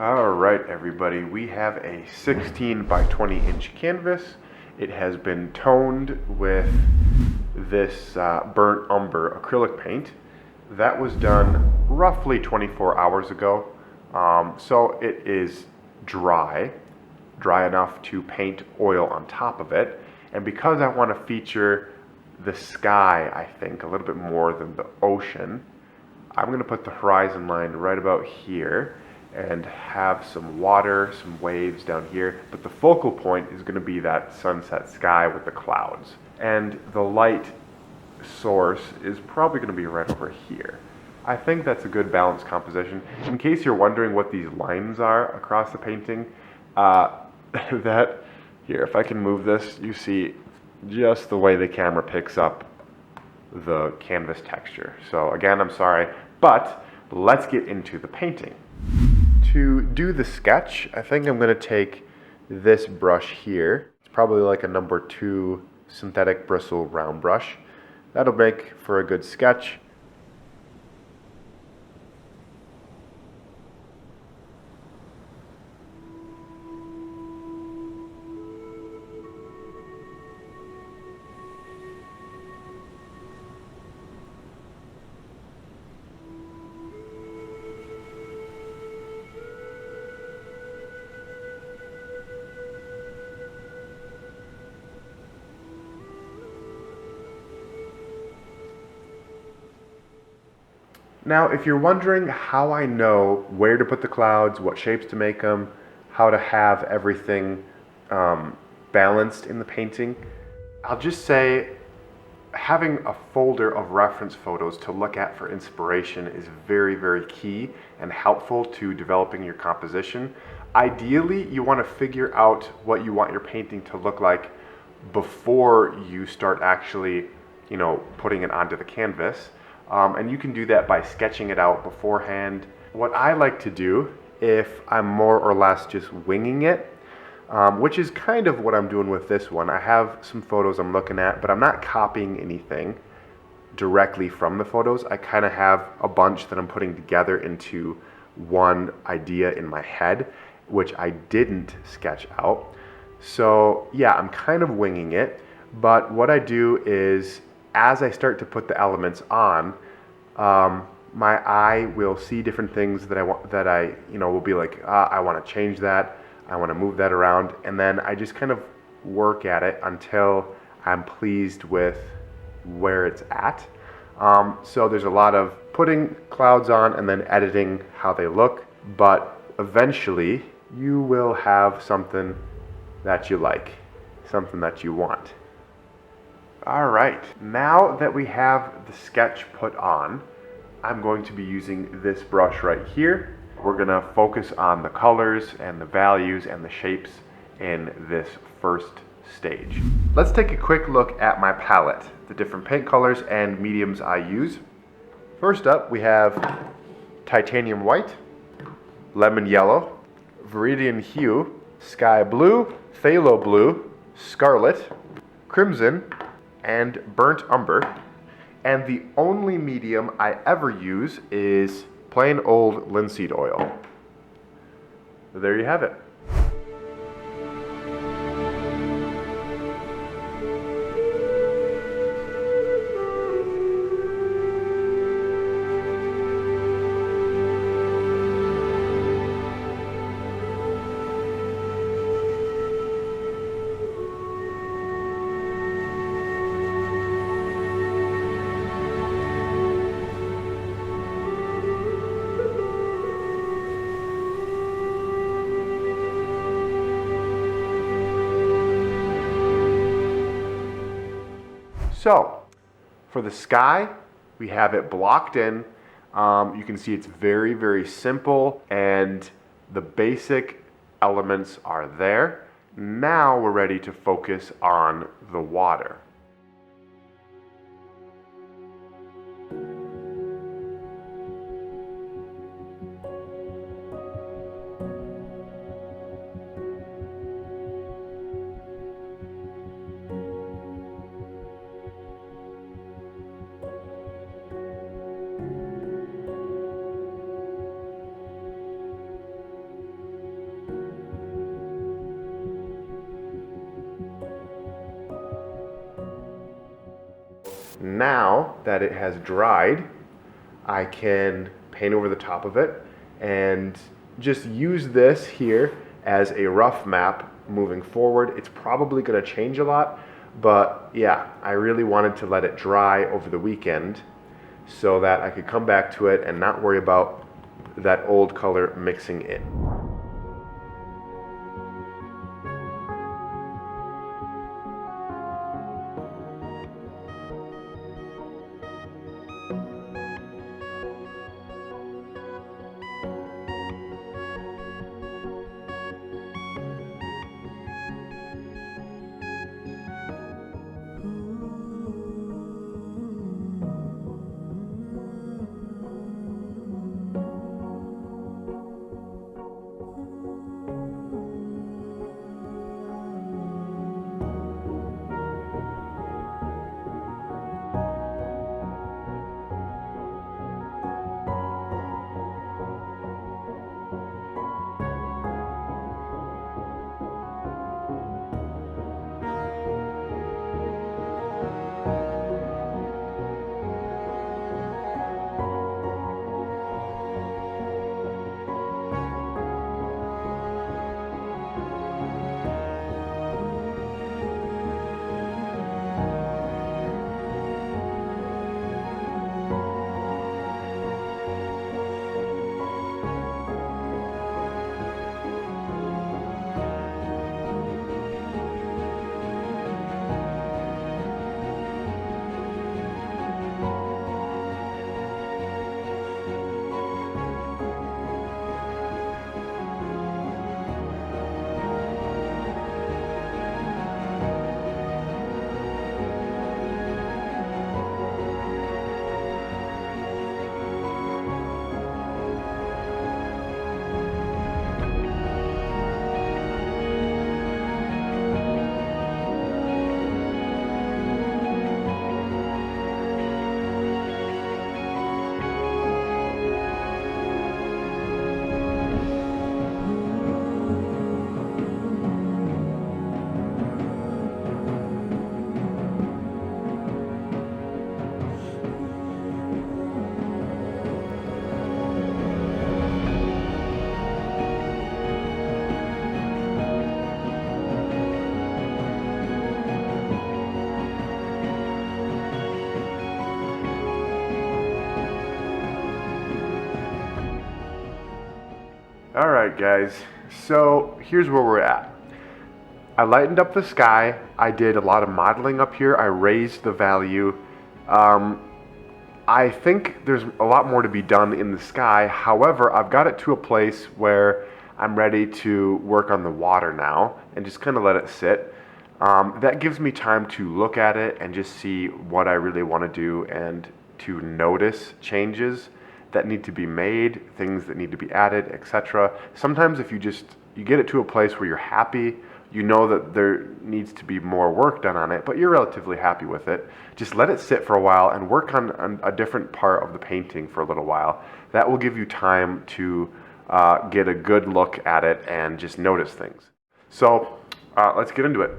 All right, everybody, we have a 16 by 20 inch canvas. It has been toned with this burnt umber acrylic paint. That was done roughly 24 hours ago. So it is dry enough to paint oil on top of it. And because I want to feature the sky, I think, a little bit more than the ocean, I'm going to put the horizon line right about here and have some water, some waves down here, but the focal point is going to be that sunset sky with the clouds. And the light source is probably going to be right over here. I think that's a good balanced composition. In case you're wondering what these lines are across the painting, that here, if I can move this, you see just the way the camera picks up the canvas texture. So again, I'm sorry, but let's get into the painting. To do the sketch, I think I'm going to take this brush here. It's probably like a number 2 synthetic bristle round brush. That'll make for a good sketch. Now, if you're wondering how I know where to put the clouds, what shapes to make them, how to have everything balanced in the painting, I'll just say having a folder of reference photos to look at for inspiration is very, very key and helpful to developing your composition. Ideally, you want to figure out what you want your painting to look like before you start actually, putting it onto the canvas. And you can do that by sketching it out beforehand. What I like to do, if I'm more or less just winging it, which is kind of what I'm doing with this one. I have some photos I'm looking at, but I'm not copying anything directly from the photos. I kind of have a bunch that I'm putting together into one idea in my head, which I didn't sketch out. So yeah, I'm kind of winging it, but what I do is, as I start to put the elements on, my eye will see different things that I will be like, I want to change that, I want to move that around, and then I just kind of work at it until I'm pleased with where it's at. So there's a lot of putting clouds on and then editing how they look, but eventually you will have something that you like, something that you want. All right, now that we have the sketch put on, I'm going to be using this brush right here. We're gonna focus on the colors and the values and the shapes in this first stage. Let's take a quick look at my palette, the different paint colors and mediums I use. First up, we have titanium white, lemon yellow, Viridian Hue, sky blue, phthalo blue, scarlet, crimson, and burnt umber. And the only medium I ever use is plain old linseed oil. There you have it. So, for the sky, we have it blocked in. You can see it's very, very simple, and the basic elements are there. Now we're ready to focus on the water. Now that it has dried, I can paint over the top of it and just use this here as a rough map moving forward. It's probably going to change a lot, but yeah, I really wanted to let it dry over the weekend so that I could come back to it and not worry about that old color mixing in. All right, guys, so here's where we're at. I lightened up the sky. I did a lot of modeling up here. I raised the value. I think there's a lot more to be done in the sky. However, I've got it to a place where I'm ready to work on the water now and just kind of let it sit. That gives me time to look at it and just see what I really want to do and to notice changes that need to be made, things that need to be added, etc. Sometimes if you get it to a place where you're happy, you know that there needs to be more work done on it, but you're relatively happy with it. Just let it sit for a while and work on a different part of the painting for a little while. That will give you time to get a good look at it and just notice things. So let's get into it.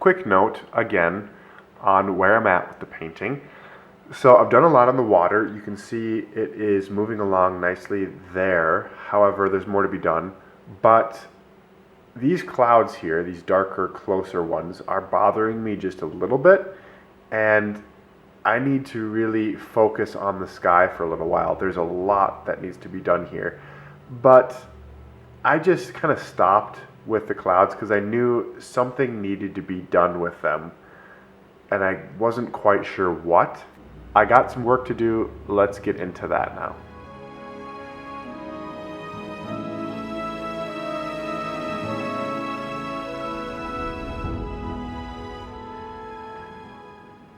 quick note again on where I'm at with the painting. So I've done a lot on the water. You can see it is moving along nicely there. However, there's more to be done. But these clouds here, these darker, closer ones, are bothering me just a little bit. And I need to really focus on the sky for a little while. There's a lot that needs to be done here. But I just kind of stopped with the clouds because I knew something needed to be done with them. And I wasn't quite sure what. I got some work to do. Let's get into that now.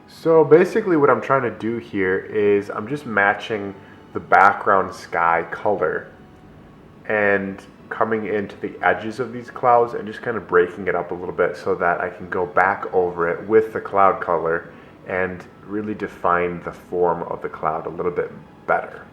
So basically what I'm trying to do here is I'm just matching the background sky color and coming into the edges of these clouds and just kind of breaking it up a little bit so that I can go back over it with the cloud color and really define the form of the cloud a little bit better.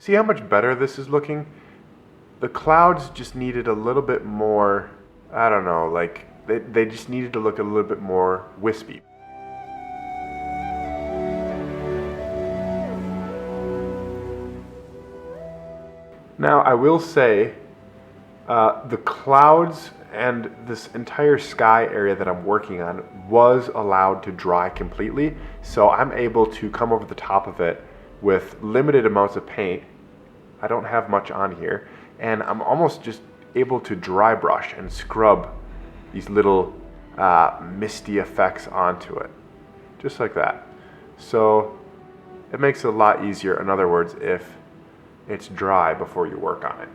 See how much better this is looking? The clouds just needed a little bit more, I don't know, like they just needed to look a little bit more wispy. Now I will say the clouds and this entire sky area that I'm working on was allowed to dry completely, so I'm able to come over the top of it with limited amounts of paint. I don't have much on here, and I'm almost just able to dry brush and scrub these little misty effects onto it, just like that. So it makes it a lot easier, in other words, if it's dry before you work on it.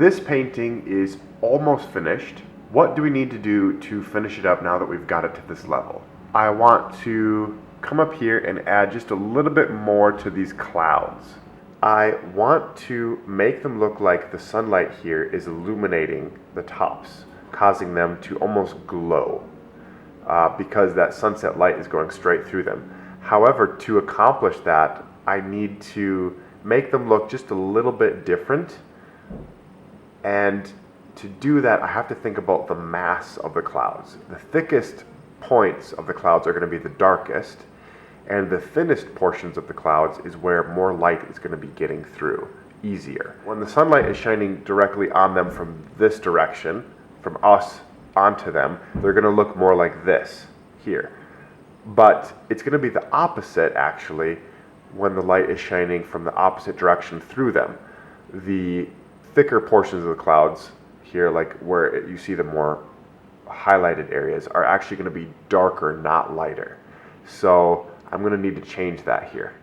this painting is almost finished. What do we need to do to finish it up now that we've got it to this level? I want to come up here and add just a little bit more to these clouds. I want to make them look like the sunlight here is illuminating the tops, causing them to almost glow because that sunset light is going straight through them. However, to accomplish that, I need to make them look just a little bit different, and to do that I have to think about the mass of the clouds. The thickest points of the clouds are going to be the darkest, and the thinnest portions of the clouds is where more light is going to be getting through easier. When the sunlight is shining directly on them from this direction, from us onto them, they're going to look more like this here. But it's going to be the opposite actually when the light is shining from the opposite direction through them. The thicker portions of the clouds here, like where you see the more highlighted areas, are actually going to be darker, not lighter. So I'm going to need to change that here.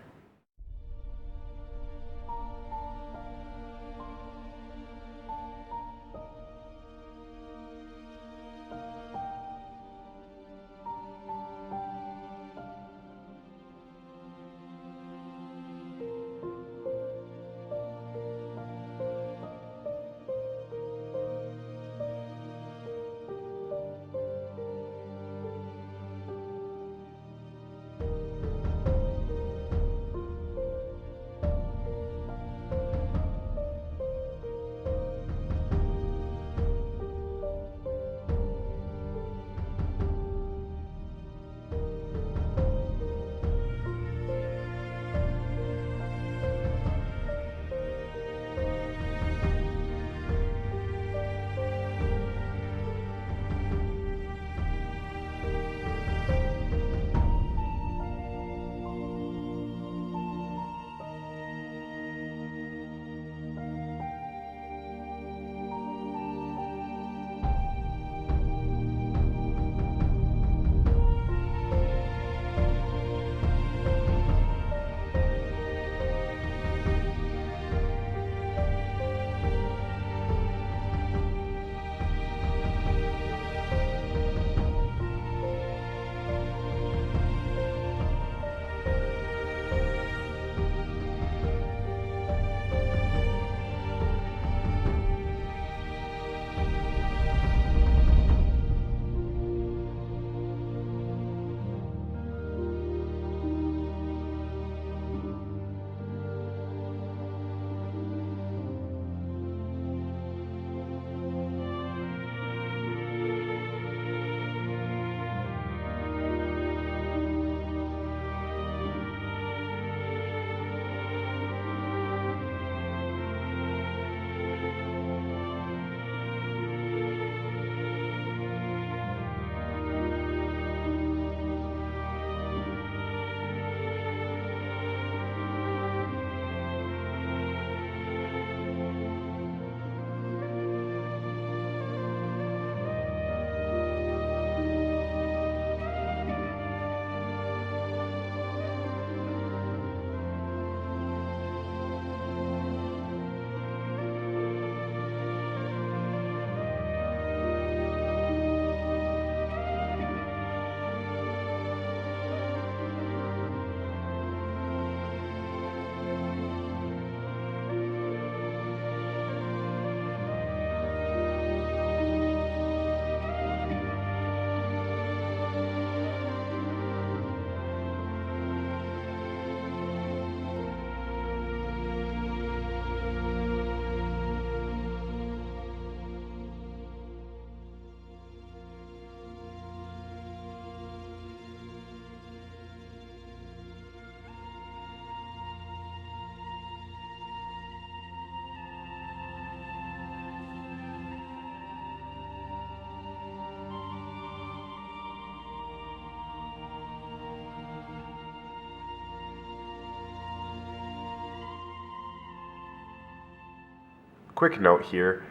Quick note here,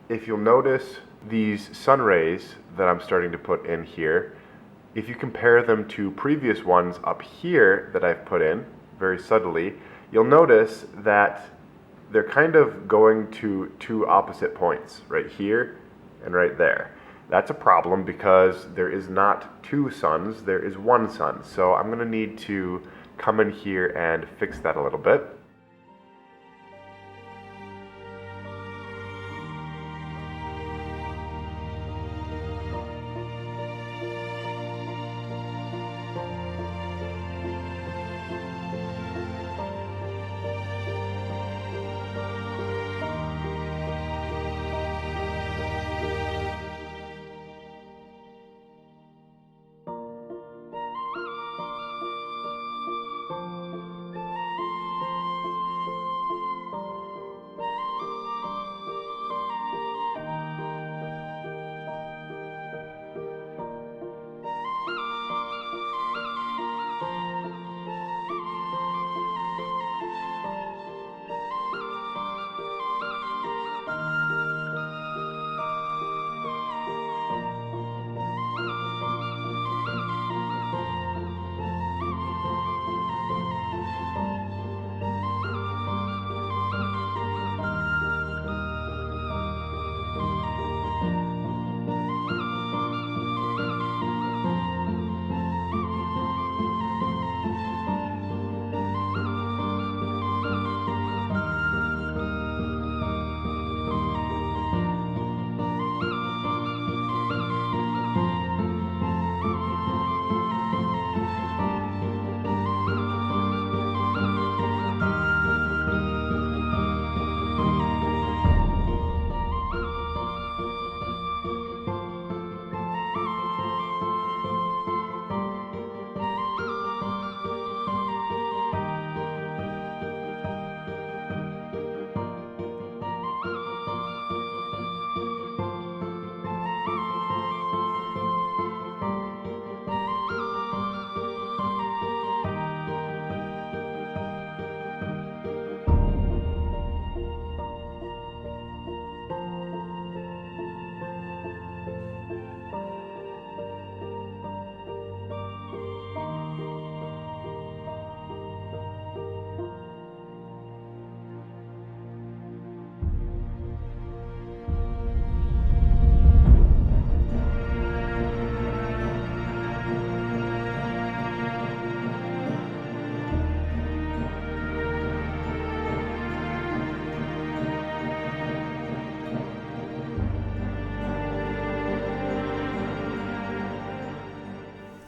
if you'll notice these sun rays that I'm starting to put in here, if you compare them to previous ones up here that I've put in very subtly, you'll notice that they're kind of going to two opposite points, right here and right there. That's a problem because there is not two suns, there is one sun. So I'm going to need to come in here and fix that a little bit.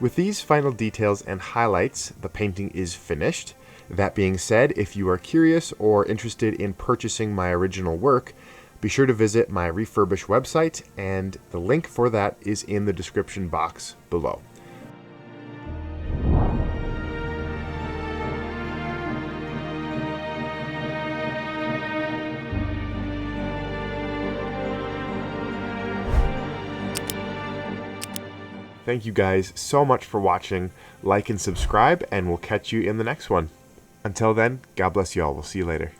With these final details and highlights, the painting is finished. That being said, if you are curious or interested in purchasing my original work, be sure to visit my refurbished website, and the link for that is in the description box below. Thank you guys so much for watching. Like and subscribe, and we'll catch you in the next one. Until then, God bless you all. We'll see you later.